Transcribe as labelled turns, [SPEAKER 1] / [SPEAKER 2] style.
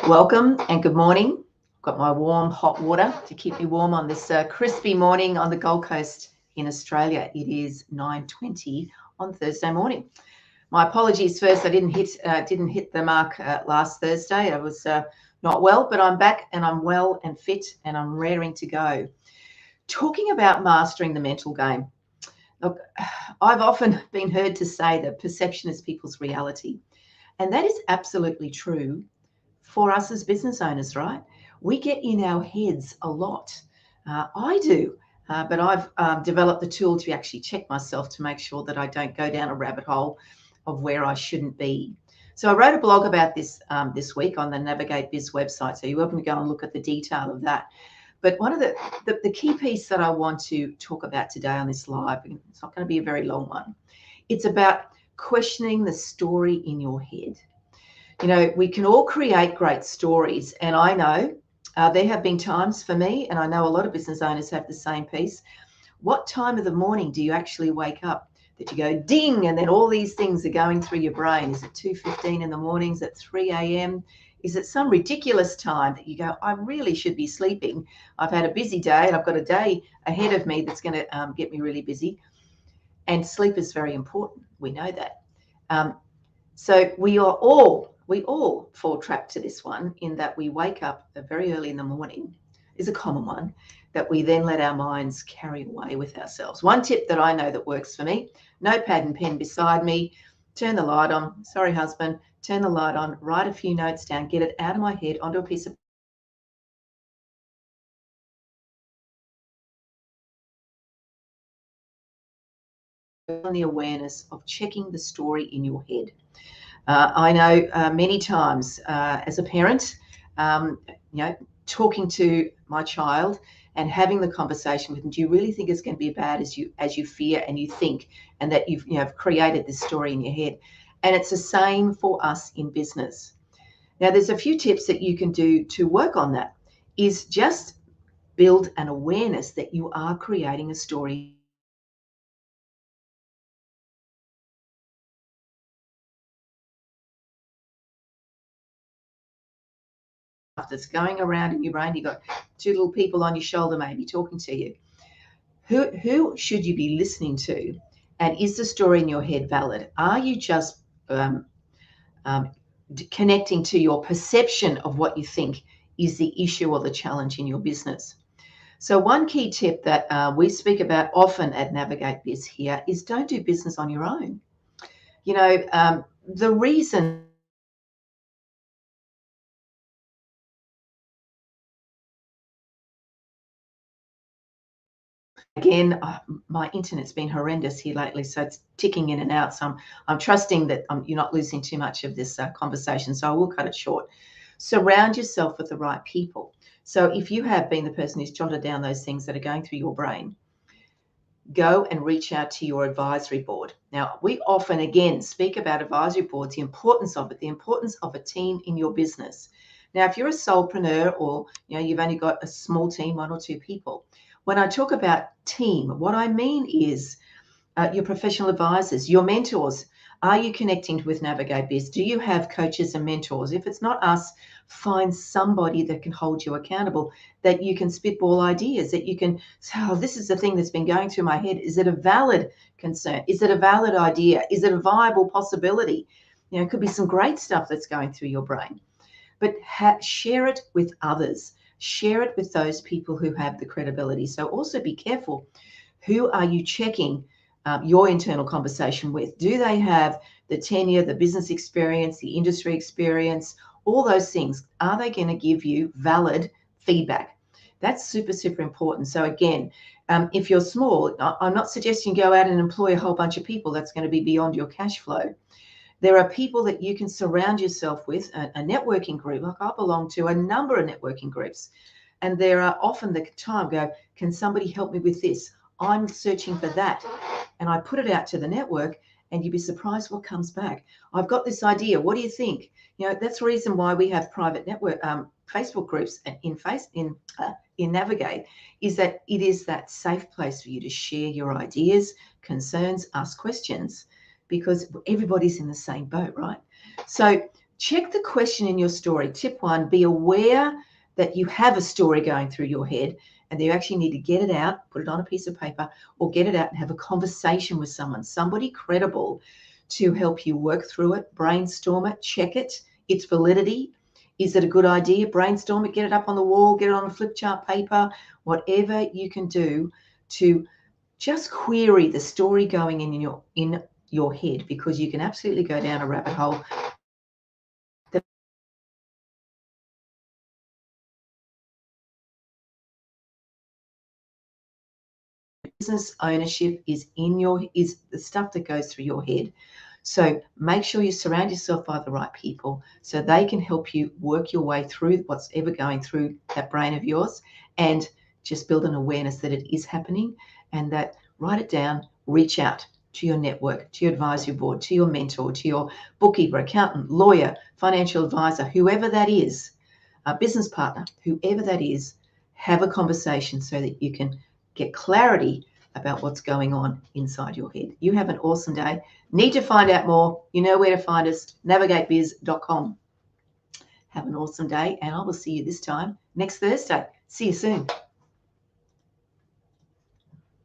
[SPEAKER 1] Welcome and good morning. I've got my warm hot water to keep me warm on this crispy morning on the Gold Coast in Australia. It is 9:20 on Thursday morning. My apologies first. I didn't hit the mark last Thursday. I was not well, but I'm back and I'm well and fit and I'm raring to go. Talking about mastering the mental game. Look, I've often been heard to say that perception is people's reality, and that is absolutely true for us as business owners, right? We get in our heads a lot. I do, but I've developed the tool to actually check myself to make sure that I don't go down a rabbit hole of where I shouldn't be. So I wrote a blog about this this week on the Navigate Biz website, so you're welcome to go and look at the detail of that. But one of the key piece that I want to talk about today on this live, it's not going to be a very long one, it's about questioning the story in your head. You know, we can all create great stories. And I know there have been times for me, and I know a lot of business owners have the same piece. What time of the morning do you actually wake up that you go ding, and then all these things are going through your brain? Is it 2:15 in the morning? Is it 3 a.m.? Is it some ridiculous time that you go, I really should be sleeping? I've had a busy day and I've got a day ahead of me that's going to get me really busy. And sleep is very important. We know that. So we all fall trapped to this one, in that we wake up very early in the morning, is a common one, that we then let our minds carry away with ourselves. One tip that I know that works for me: notepad and pen beside me, turn the light on. Sorry, husband, turn the light on, write a few notes down, get it out of my head onto a piece of the awareness of checking the story in your head. I know many times as a parent, you know, talking to my child and having the conversation with them. Do you really think it's going to be bad as you fear and you think, and that you've created this story in your head? And it's the same for us in business. Now, there's a few tips that you can do to work on that. Is just build an awareness that you are creating a story that's going around in your brain. You've got two little people on your shoulder maybe talking to you. Who should you be listening to? And is the story in your head valid? Are you just um, connecting to your perception of what you think is the issue or the challenge in your business? So one key tip that we speak about often at Navigate Biz here is don't do business on your own. You know, the reason, again, my internet's been horrendous here lately, so it's ticking in and out. So I'm trusting that you're not losing too much of this conversation, so I will cut it short. Surround yourself with the right people. So if you have been the person who's jotted down those things that are going through your brain, go and reach out to your advisory board. Now, we often, again, speak about advisory boards, the importance of it, the importance of a team in your business. Now, if you're a solopreneur, or you've only got a small team, one or two people, when I talk about team, what I mean is your professional advisors, your mentors. Are you connecting with Navigate Biz? Do you have coaches and mentors? If it's not us, find somebody that can hold you accountable, that you can spitball ideas, that you can say, oh, this is the thing that's been going through my head. Is it a valid concern? Is it a valid idea? Is it a viable possibility? It could be some great stuff that's going through your brain. But share it with others. Share it with those people who have the credibility. So also be careful. Who are you checking your internal conversation with? Do they have the tenure, the business experience, the industry experience, all those things? Are they going to give you valid feedback? That's super, super important. So again, if you're small, I'm not suggesting go out and employ a whole bunch of people. That's going to be beyond your cash flow. There are people that you can surround yourself with, a networking group. Like I belong to a number of networking groups, and there are often the time go, can somebody help me with this? I'm searching for that. And I put it out to the network, and you'd be surprised what comes back. I've got this idea. What do you think? That's the reason why we have private network Facebook groups in Navigate, is that it is that safe place for you to share your ideas, concerns, ask questions, because everybody's in the same boat, right? So check the question in your story. Tip 1, be aware that you have a story going through your head and that you actually need to get it out, put it on a piece of paper, or get it out and have a conversation with someone, somebody credible, to help you work through it, brainstorm it, check it, its validity. Is it a good idea? Brainstorm it, get it up on the wall, get it on a flip chart paper, whatever you can do to just query the story going in your head, because you can absolutely go down a rabbit hole. Business ownership is the stuff that goes through your head. So make sure you surround yourself by the right people so they can help you work your way through what's ever going through that brain of yours, and just build an awareness that it is happening, and that write it down, reach out to your network, to your advisory board, to your mentor, to your bookkeeper, accountant, lawyer, financial advisor, whoever that is, a business partner, whoever that is. Have a conversation so that you can get clarity about what's going on inside your head. You have an awesome day. Need to find out more? You know where to find us, navigatebiz.com. Have an awesome day, and I will see you this time next Thursday. See you soon.